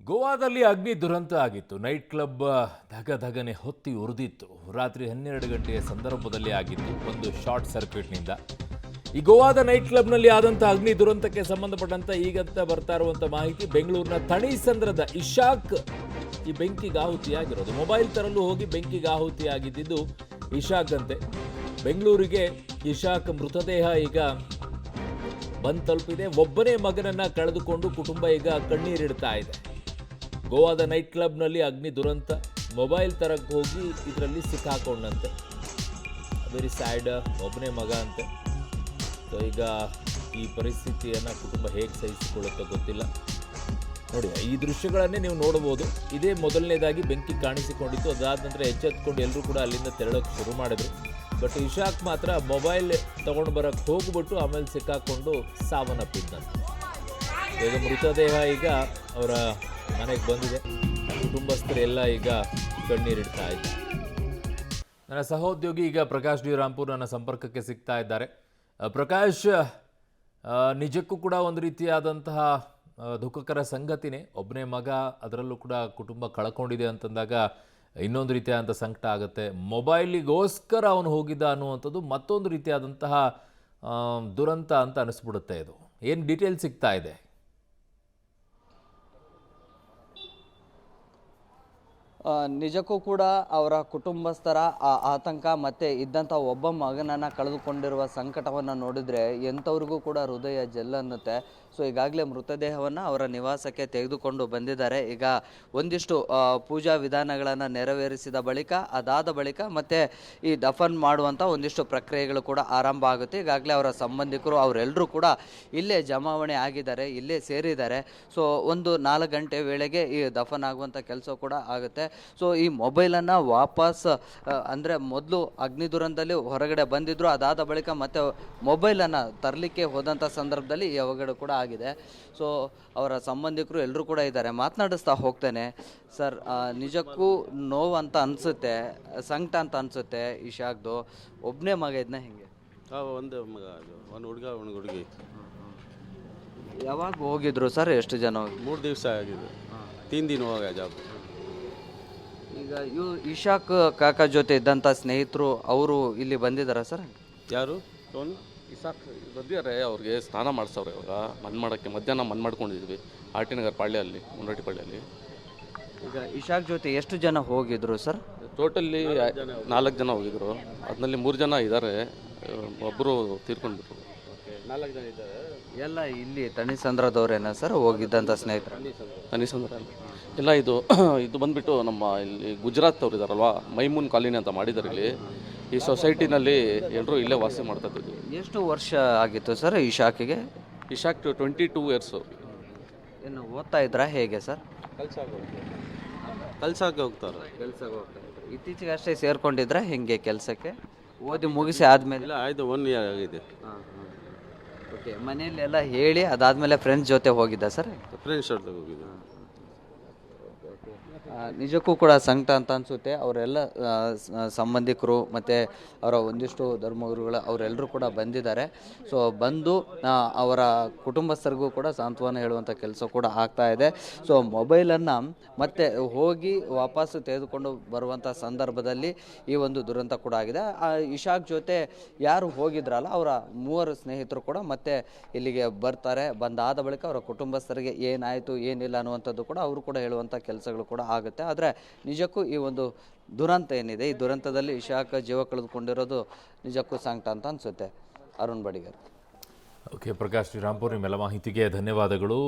ಗೋವಾದಲ್ಲಿ ಅಗ್ನಿ ದುರಂತ ಆಗಿತ್ತು. ನೈಟ್ ಕ್ಲಬ್ ಧಗಧಗನೆ ಹೊತ್ತಿ ಉರಿದಿತ್ತು. ರಾತ್ರಿ 12 ಗಂಟೆಯ ಸಂದರ್ಭದಲ್ಲಿ ಆಗಿತ್ತು ಒಂದು ಶಾರ್ಟ್ ಸರ್ಕ್ಯೂಟ್ನಿಂದ. ಈ ಗೋವಾದ ನೈಟ್ ಕ್ಲಬ್ನಲ್ಲಿ ಆದಂಥ ಅಗ್ನಿ ದುರಂತಕ್ಕೆ ಸಂಬಂಧಪಟ್ಟಂತ ಈಗಂತ ಬರ್ತಾ ಇರುವಂಥ ಮಾಹಿತಿ, ಬೆಂಗಳೂರಿನ ಥಣಿಸಂದ್ರದ ಇಶಾಕ್ ಈ ಬೆಂಕಿಗೆ ಆಹುತಿಯಾಗಿರೋದು. ಮೊಬೈಲ್ ತರಲು ಹೋಗಿ ಬೆಂಕಿಗೆ ಆಹುತಿಯಾಗಿದ್ದು ಇಶಾಕ್ ಅಂತೆ. ಬೆಂಗಳೂರಿಗೆ ಇಶಾಕ್ ಮೃತದೇಹ ಈಗ ಬಂದು ತಲುಪಿದೆ. ಒಬ್ಬನೇ ಮಗನನ್ನ ಕಳೆದುಕೊಂಡು ಕುಟುಂಬ ಈಗ ಕಣ್ಣೀರಿಡ್ತಾ ಇದೆ. ಗೋವಾದ ನೈಟ್ ಕ್ಲಬ್ನಲ್ಲಿ ಅಗ್ನಿ ದುರಂತ. ಮೊಬೈಲ್ ತರಕ್ಕೆ ಹೋಗಿ ಇದರಲ್ಲಿ ಸಿಕ್ಕಾಕೊಂಡಂತೆ. Very sad. ಒಬ್ಬನೇ ಮಗ ಅಂತೆ. ಸೊ ಈಗ ಈ ಪರಿಸ್ಥಿತಿಯನ್ನು ಕುಟುಂಬ ಹೇಗೆ ಸಹಿಸಿಕೊಳ್ಳುತ್ತೋ ಗೊತ್ತಿಲ್ಲ. ನೋಡಿ, ಈ ದೃಶ್ಯಗಳನ್ನೇ ನೀವು ನೋಡ್ಬೋದು. ಇದೇ ಮೊದಲನೇದಾಗಿ ಬೆಂಕಿ ಕಾಣಿಸಿಕೊಂಡಿತ್ತು. ಅದಾದ ನಂತರ ಎಚ್ಚೆತ್ಕೊಂಡು ಎಲ್ಲರೂ ಕೂಡ ಅಲ್ಲಿಂದ ತೆರಳೋಕ್ಕೆ ಶುರು ಮಾಡಿದ್ರು. ಬಟ್ ಇಶಾಕ್ ಮಾತ್ರ ಮೊಬೈಲ್ ತೊಗೊಂಡು ಬರೋಕ್ಕೆ ಹೋಗ್ಬಿಟ್ಟು ಆಮೇಲೆ ಸಿಕ್ಕಾಕೊಂಡು ಸಾವನ್ನಪ್ಪಿದ್ದಂತೆ. ಈಗ ಮೃತದೇಹ ಈಗ ಅವರ ಮನೆಗೆ ಬಂದಿದೆ. ಕುಟುಂಬಸ್ಥರೆಲ್ಲ ಈಗ ಕಣ್ಣೀರಿಡ್ತಾ ಇದ್ದಾರೆ. ನನ್ನ ಸಹೋದ್ಯೋಗಿ ಈಗ ಪ್ರಕಾಶ್ ಡಿ ರಾಂಪುರ್ ನನ್ನ ಸಂಪರ್ಕಕ್ಕೆ ಸಿಗ್ತಾ ಇದ್ದಾರೆ. ಪ್ರಕಾಶ್, ನಿಜಕ್ಕೂ ಕೂಡ ಒಂದು ರೀತಿಯಾದಂತಹ ದುಃಖಕರ ಸಂಗತಿನೇ. ಒಬ್ಬನೇ ಮಗ, ಅದರಲ್ಲೂ ಕೂಡ ಕುಟುಂಬ ಕಳ್ಕೊಂಡಿದೆ ಅಂತಂದಾಗ ಇನ್ನೊಂದು ರೀತಿಯಾದಂಥ ಸಂಕಟ ಆಗುತ್ತೆ. ಮೊಬೈಲಿಗೋಸ್ಕರ ಅವನು ಹೋಗಿದ್ದ ಅನ್ನುವಂಥದ್ದು ಮತ್ತೊಂದು ರೀತಿಯಾದಂತಹ ದುರಂತ ಅಂತ ಅನಿಸ್ಬಿಡುತ್ತೆ. ಇದು ಏನು ಡೀಟೇಲ್ ಸಿಗ್ತಾ ಇದೆ? ನಿಜಕ್ಕೂ ಕೂಡ ಅವರ ಕುಟುಂಬಸ್ಥರ ಆತಂಕ ಮತ್ತು ಇದ್ದಂಥ ಒಬ್ಬ ಮಗನನ್ನು ಕಳೆದುಕೊಂಡಿರುವ ಸಂಕಟವನ್ನು ನೋಡಿದರೆ ಎಂಥವ್ರಿಗೂ ಕೂಡ ಹೃದಯ ಜಲ್ಲನ್ನುತ್ತೆ. ಸೊ ಈಗಾಗಲೇ ಮೃತದೇಹವನ್ನು ಅವರ ನಿವಾಸಕ್ಕೆ ತೆಗೆದುಕೊಂಡು ಬಂದಿದ್ದಾರೆ. ಈಗ ಒಂದಿಷ್ಟು ಪೂಜಾ ವಿಧಾನಗಳನ್ನು ನೆರವೇರಿಸಿದ ಬಳಿಕ, ಅದಾದ ಬಳಿಕ ಮತ್ತೆ ಈ ದಫನ್ ಮಾಡುವಂಥ ಒಂದಿಷ್ಟು ಪ್ರಕ್ರಿಯೆಗಳು ಕೂಡ ಆರಂಭ ಆಗುತ್ತೆ. ಈಗಾಗಲೇ ಅವರ ಸಂಬಂಧಿಕರು ಅವರೆಲ್ಲರೂ ಕೂಡ ಇಲ್ಲೇ ಜಮಾವಣೆ ಆಗಿದ್ದಾರೆ, ಇಲ್ಲೇ ಸೇರಿದ್ದಾರೆ. ಸೊ ಒಂದು 4 ಗಂಟೆ ವೇಳೆಗೆ ಈ ದಫನ್ ಆಗುವಂಥ ಕೆಲಸ ಕೂಡ ಆಗುತ್ತೆ. ಸೊ ಈ ಮೊಬೈಲನ್ನು ವಾಪಸ್ ಅಂದರೆ ಮೊದಲು ಅಗ್ನಿ ದುರಂತದಲ್ಲಿ ಹೊರಗಡೆ ಬಂದಿದ್ರು, ಅದಾದ ಬಳಿಕ ಮತ್ತೆ ಮೊಬೈಲನ್ನು ತರಲಿಕ್ಕೆ ಹೋದಂಥ ಸಂದರ್ಭದಲ್ಲಿ ಈ ಅವಘಡ ಕೂಡ ಆಗಿದೆ. ಸೊ ಅವರ ಸಂಬಂಧಿಕರು ಎಲ್ಲರೂ ಕೂಡ ಇದ್ದಾರೆ. ಮಾತನಾಡಿಸ್ತಾ ಹೋಗ್ತೇನೆ. ಸರ್, ನಿಜಕ್ಕೂ ನೋವು ಅಂತ ಅನಿಸುತ್ತೆ, ಸಂಕಟ ಅಂತ ಅನಿಸುತ್ತೆ. ಇಶಾಕ್ದು ಒಬ್ಬನೇ ಮಗ ಇದನ್ನ ಹೆಂಗೆ? ಒಂದು ಮಗ, ಒಂದು ಹುಡುಗ ಒಂದು ಹುಡುಗಿ. ಯಾವಾಗ ಹೋಗಿದ್ರು ಸರ್? ಎಷ್ಟು ಜನ ಹೋಗಿ? 3 ದಿವಸ ಆಗಿದೆ. 3 ದಿನ ಹೋಗ ಜಾಬ್. ಈಗ ಇಶಾಕ್ ಕಾಕ ಜೊತೆ ಇದ್ದಂಥ ಸ್ನೇಹಿತರು ಅವರು ಇಲ್ಲಿ ಬಂದಿದ್ದಾರಾ ಸರ್? ಯಾರು? ಅವನು ಇಸಾಕ್ ಬಂದಿದ್ದಾರೆ. ಅವ್ರಿಗೆ ಸ್ನಾನ ಮಾಡಿಸವ್ರೆ. ಇವಾಗ ಮಾಡೋಕ್ಕೆ ಮಧ್ಯಾಹ್ನ ಮಾಡ್ಕೊಂಡಿದ್ವಿ ಆರ್ ಟಿ ನಗರ್ ಪಾಳ್ಯಲ್ಲಿ, ಮುನ್ನೋಟಿ ಪಾಳ್ಯಲ್ಲಿ. ಈಗ ಇಶಾಕ್ ಜೊತೆ ಎಷ್ಟು ಜನ ಹೋಗಿದ್ರು ಸರ್? ಟೋಟಲ್ಲಿ 4 ಜನ ಹೋಗಿದ್ರು. ಅದರಲ್ಲಿ 3 ಜನ ಇದ್ದಾರೆ, ಒಬ್ಬರು ತೀರ್ಕೊಂಡ್ಬಿಟ್ರು. 4 ಜನ ಇದ್ದಾರೆ. ಎಲ್ಲ ಇಲ್ಲಿ ಥಣಿಸಂದ್ರದವ್ರೇನಾ ಸರ್ ಹೋಗಿದ್ದಂಥ ಸ್ನೇಹಿತರು? ಥಣಿಸಂದ್ರ ಇಲ್ಲ, ಇದು ಬಂದುಬಿಟ್ಟು ನಮ್ಮ ಇಲ್ಲಿ ಗುಜರಾತ್ ಅವ್ರು ಇದ್ದಾರಲ್ವಾ, ಮೈಮೂನ್ ಕಾಲೋನಿ ಅಂತ ಮಾಡಿದ್ದಾರೆ. ಇಲ್ಲಿ ಈ ಸೊಸೈಟಿನಲ್ಲಿ ಎಲ್ಲರೂ ಇಲ್ಲೇ ವಾಸ ಮಾಡ್ತಾ ಇದ್ದಿದ್ದು. ಎಷ್ಟು ವರ್ಷ ಆಗಿತ್ತು ಸರ್ ಇಶಾಕಿಗೆ? ಇಶಾಕ್ 22 ಇಯರ್ಸು. ಏನು ಓದ್ತಾ ಇದ್ರಾ ಹೇಗೆ ಸರ್? ಕಲ್ಸಕ್ಕೆ ಹೋಗ್ತಾರೆ. ಕೆಲಸಕ್ಕೆ ಹೋಗ್ತಾ ಇದ್ರು. ಇತ್ತೀಚೆಗೆ ಅಷ್ಟೇ ಸೇರ್ಕೊಂಡಿದ್ರಾ ಹೆಂಗೆ ಕೆಲಸಕ್ಕೆ? ಓದಿ ಮುಗಿಸಿ ಆದಮೇಲೆ? ಇಲ್ಲ, ಆಯ್ತು, 1 ಇಯರ್ ಆಗಿದೆ. ಓಕೆ. ಮನೆಯಲ್ಲೆಲ್ಲ ಹೇಳಿ ಅದಾದಮೇಲೆ ಫ್ರೆಂಡ್ಸ್ ಜೊತೆ ಹೋಗಿದ್ದ ಸರ್? ಫ್ರೆಂಡ್ಸ್ ಜೊತೆ ಹೋಗಿದ್ದು. ನಿಜಕ್ಕೂ ಕೂಡ ಸಂಕಟ ಅಂತ ಅನಿಸುತ್ತೆ. ಅವರೆಲ್ಲ ಸಂಬಂಧಿಕರು ಮತ್ತು ಅವರ ಒಂದಿಷ್ಟು ಧರ್ಮಗುರುಗಳು ಅವರೆಲ್ಲರೂ ಕೂಡ ಬಂದಿದ್ದಾರೆ. ಸೊ ಬಂದು ಅವರ ಕುಟುಂಬಸ್ಥರಿಗೂ ಕೂಡ ಸಾಂತ್ವನ ಹೇಳುವಂಥ ಕೆಲಸ ಕೂಡ ಆಗ್ತಾ ಇದೆ. ಸೊ ಮೊಬೈಲನ್ನು ಮತ್ತೆ ಹೋಗಿ ವಾಪಸ್ಸು ತೆಗೆದುಕೊಂಡು ಬರುವಂಥ ಸಂದರ್ಭದಲ್ಲಿ ಈ ಒಂದು ದುರಂತ ಕೂಡ ಆಗಿದೆ. ಇಶಾಕ್ ಜೊತೆ ಯಾರು ಹೋಗಿದ್ರಲ್ಲ ಅವರ 3 ಸ್ನೇಹಿತರು ಕೂಡ ಮತ್ತೆ ಇಲ್ಲಿಗೆ ಬರ್ತಾರೆ. ಬಂದಾದ ಬಳಿಕ ಅವರ ಕುಟುಂಬಸ್ಥರಿಗೆ ಏನಾಯಿತು ಏನಿಲ್ಲ ಅನ್ನುವಂಥದ್ದು ಕೂಡ ಅವರು ಕೂಡ ಹೇಳುವಂಥ ಕೆಲಸಗಳು ಕೂಡ ಆಗುತ್ತೆ. ಆದರೆ ನಿಜಕ್ಕೂ ಈ ಒಂದು ದುರಂತ ಏನಿದೆ, ಈ ದುರಂತದಲ್ಲಿ ಇಶಾಕ್ ಜೀವ ಕಳೆದುಕೊಂಡಿರೋದು ನಿಜಕ್ಕೂ ಸಂಕಟ ಅಂತ ಅನಿಸುತ್ತೆ. ಅರುಣ್ ಬಡಿಗರ್. ಓಕೆ, ಪ್ರಕಾಶ್ ಡಿ ರಾಂಪುರ್, ನಿಮ್ಮೆಲ್ಲ ಮಾಹಿತಿಗೆ ಧನ್ಯವಾದಗಳು.